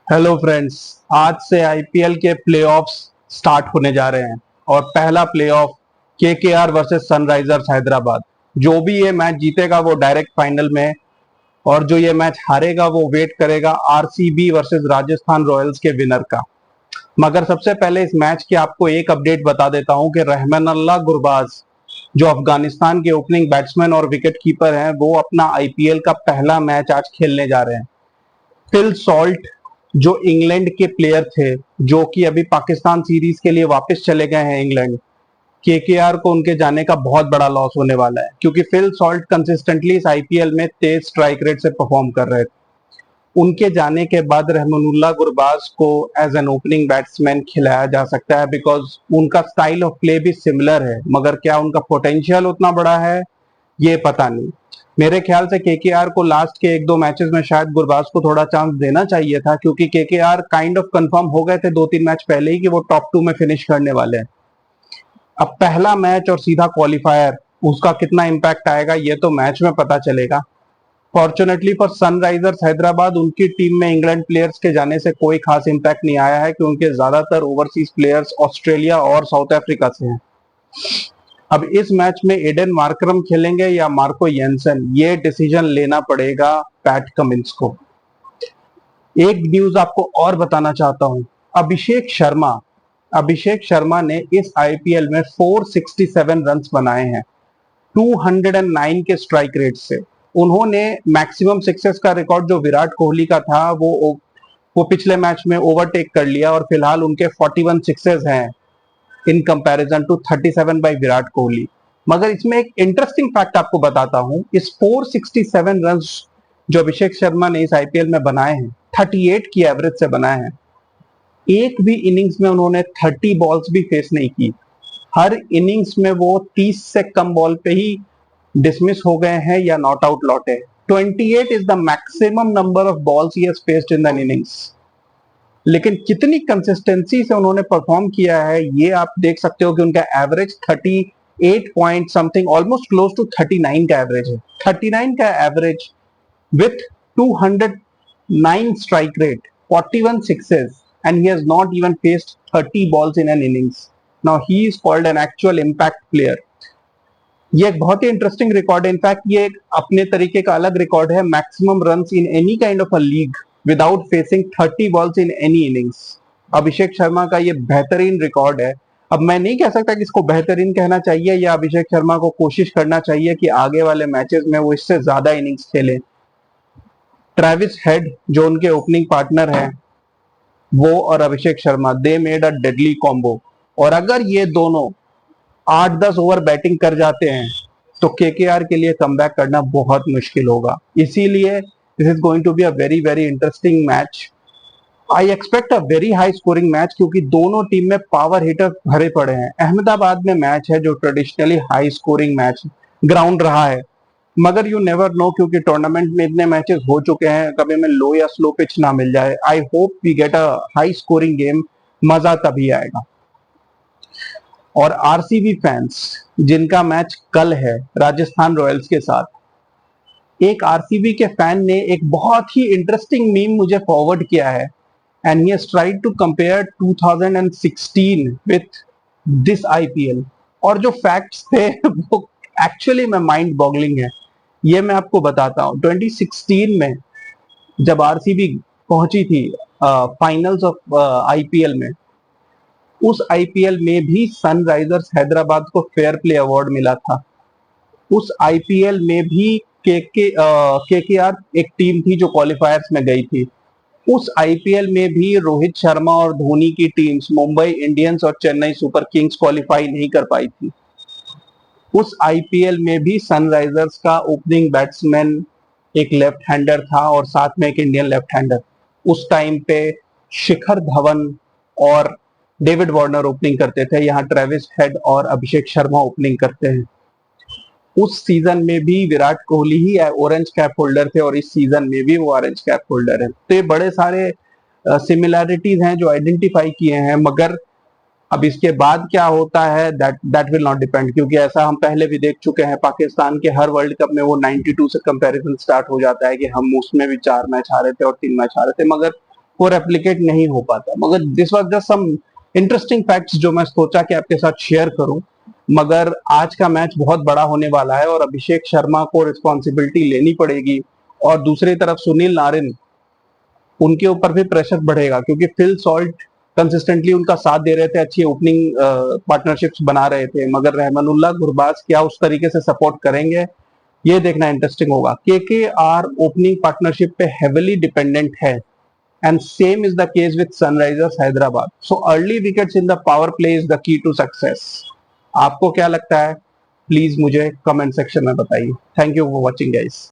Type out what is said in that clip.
Hello friends. आज से IPL के प्लेऑफ्स स्टार्ट होने जा रहे हैं और पहला playoff KKR versus Sunrisers Hyderabad. जो भी ये मैच जीतेगा वो डायरेक्ट फाइनल में, और जो ये मैच हारेगा वो वेट करेगा आरसीबी वर्सेस राजस्थान रॉयल्स के विनर का। मगर सबसे पहले इस मैच की आपको एक अपडेट बता देता हूं कि रहमानुल्लाह गुरबाज, जो अफगानिस्तान के ओपनिंग बैट्समैन और विकेट कीपर हैं, वो अपना आईपीएल का पहला मैच आज खेलने जा रहे हैं। फिल सॉल्ट, जो इंग्लैंड के प्लेयर थे, जो कि अभी पाकिस्तान सीरीज के लिए वापस चले गए हैं इंग्लैंड, केकेआर को उनके जाने का बहुत बड़ा लॉस होने वाला है, क्योंकि फिल सॉल्ट कंसिस्टेंटली इस आईपीएल में तेज स्ट्राइक रेट से परफॉर्म कर रहे थे। उनके जाने के बाद रहमानुल्लाह गुरबाज को एज एन ओपनिंग बैट्समैन खिलाया जा सकता है, बिकॉज उनका स्टाइल ऑफ प्ले भी सिमिलर है, मगर क्या उनका पोटेंशियल उतना बड़ा है ये पता नहीं। मेरे ख्याल से केकेआर को लास्ट के एक दो मैचेस में शायद गुरबाज को थोड़ा चांस देना चाहिए था, क्योंकि केकेआर काइंड ऑफ कंफर्म हो गए थे 2-3 मैच पहले ही कि वो टॉप 2 में फिनिश करने वाले हैं। अब पहला मैच और सीधा क्वालिफायर, उसका कितना इंपैक्ट आएगा ये तो मैच में पता चलेगा। फॉर्चुनेटली फॉर सनराइजर्स हैदराबाद, उनकी टीम में इंग्लैंड प्लेयर्स के जाने से कोई खास इंपैक्ट नहीं आया है, क्योंकि ज्यादातर ओवरसीज प्लेयर्स ऑस्ट्रेलिया और साउथ अफ्रीका से हैं। अब इस मैच में एडन मार्करम खेलेंगे या मार्को येंसन, ये डिसीजन लेना पड़ेगा पैट कमिंस को। एक न्यूज आपको और बताना चाहता हूं। अभिषेक शर्मा ने इस आईपीएल में 467 रन्स बनाए हैं 209 के स्ट्राइक रेट से। उन्होंने मैक्सिमम सिक्सेस का रिकॉर्ड जो विराट कोहली का था वो पिछले मैच में ओवरटेक कर लिया, और फिलहाल उनके 41 सिक्सेस हैं in comparison to 37 by Virat Kohli. मगर इसमें एक इंटरेस्टिंग फैक्ट आपको बताता हूं। इस 467 रन्स जो अभिषेक शर्मा ने इस आईपीएल में बनाए हैं, 38 की एवरेज से बनाए हैं। एक भी इनिंग्स में उन्होंने 30 बॉल्स भी फेस नहीं की। हर इनिंग्स में वो 30 से कम बॉल पे ही डिसमिस हो गए हैं या नॉट आउट लौटे। 28 is the maximum number of balls he has faced in an innings. लेकिन कितनी कंसिस्टेंसी से उन्होंने परफॉर्म किया है ये आप देख सकते हो कि उनका average 38 point something, almost close to 39 का एवरेज है। 39 का average with 209 strike rate, 41 sixes, and he has not even faced 30 balls in an innings. Now he is called an actual impact player. ये एक बहुत ही इंटरेस्टिंग रिकॉर्ड है। In fact ये एक अपने तरीके का अलग रिकॉर्ड है, maximum runs in any kind of a league without facing 30 balls in any innings. Abhishek Sharma का ये बेहतरीन रिकॉर्ड है। अब मैं नहीं कह सकता कि इसको बेहतरीन कहना चाहिए या अभिषेक शर्मा को कोशिश करना चाहिए कि आगे वाले मैचेस में वो इससे ज्यादा इनिंग्स खेले। ट्रेविस हेड, जो उनके ओपनिंग पार्टनर हैं, वो और Abhishek Sharma, they made a deadly combo. और अगर ये दोनों 8-10 ओवर बैटिंग कर जाते हैं तो केकेआर के लिए कमबैक करना बहुत मुश्किल होगा। इसीलिए this is going to be a very very interesting match. I expect a very high scoring match, क्योंकि दोनों टीम में पावर हिटर भरे पड़े हैं। अहमदाबाद में मैच है जो traditionally high scoring match ground रहा है, मगर यू नेवर नो, क्योंकि टूर्नामेंट में इतने मैचेस हो चुके हैं, कभी में लो या स्लो पिच ना मिल जाए। I hope we get a high scoring game, मजा तभी आएगा। और आरसीबी फैंस, जिनका मैच कल है राजस्थान रॉयल्स के साथ, एक आरसीबी के फैन ने एक बहुत ही इंटरेस्टिंग मीम मुझे फॉरवर्ड किया है, and he has tried to compare 2016 with this IPL. और जो फैक्ट्स थे वो एक्चुअली में माइंड बॉगलिंग है। ये मैं आपको बताता हूँ। 2016 में जब आरसीबी पहुंची थी फाइनल्स ऑफ आईपीएल में, उस आईपीएल में भी सनराइजर्स हैदराबाद को फेयर प्ले अवार्ड मिला था। उस आईपीएल में भी केकेआर एक टीम थी जो क्वालिफायर्स में गई थी। उस आईपीएल में भी रोहित शर्मा और धोनी की टीम्स मुंबई इंडियंस और चेन्नई सुपर किंग्स क्वालिफाई नहीं कर पाई थी। उस आईपीएल में भी सनराइजर्स का ओपनिंग बैट्समैन एक लेफ्ट हैंडर था और साथ में एक इंडियन लेफ्ट हैंडर। उस टाइम पे शिखर धवन और डेविड वार्नर ओपनिंग करते थे, यहाँ ट्रेविस हेड और अभिषेक शर्मा ओपनिंग करते हैं। उस सीजन में भी विराट कोहली ही ऑरेंज कैप होल्डर थे और इस सीजन में भी वो ऑरेंज कैप होल्डर है। तो ये बड़े सारे सिमिलैरिटीज हैं जो आइडेंटिफाई किए हैं, मगर अब इसके बाद क्या होता है दैट विल नॉट डिपेंड, क्योंकि ऐसा हम पहले भी देख चुके हैं। पाकिस्तान के हर वर्ल्ड कप में वो 92 से कंपैरिजन स्टार्ट हो जाता है कि हम उसमें भी 4 मैच हारे थे और 3 मैच हारे थे, मगर वो रेप्लिकेट नहीं हो पाता। मगर this was just some interesting facts जो मैं सोचा कि आपके साथ शेयर करूं। मगर आज का मैच बहुत बड़ा होने वाला है और अभिषेक शर्मा को रिस्पॉन्सिबिलिटी लेनी पड़ेगी, और दूसरी तरफ सुनील नारिन, उनके ऊपर भी प्रेशर बढ़ेगा क्योंकि फिल सॉल्ट कंसिस्टेंटली उनका साथ दे रहे थे, अच्छी ओपनिंग पार्टनरशिप्स बना रहे थे, मगर रहमानुल्लाह गुरबाज क्या उस तरीके से सपोर्ट करेंगे, ये देखना इंटरेस्टिंग होगा। केकेआर ओपनिंग पार्टनरशिप पे हेविली डिपेंडेंट है, and same is the case with Sunrisers Hyderabad. So early wickets in the power play is the key to success. आपको क्या लगता है? प्लीज मुझे कमेंट सेक्शन में बताइए। Thank you for watching guys.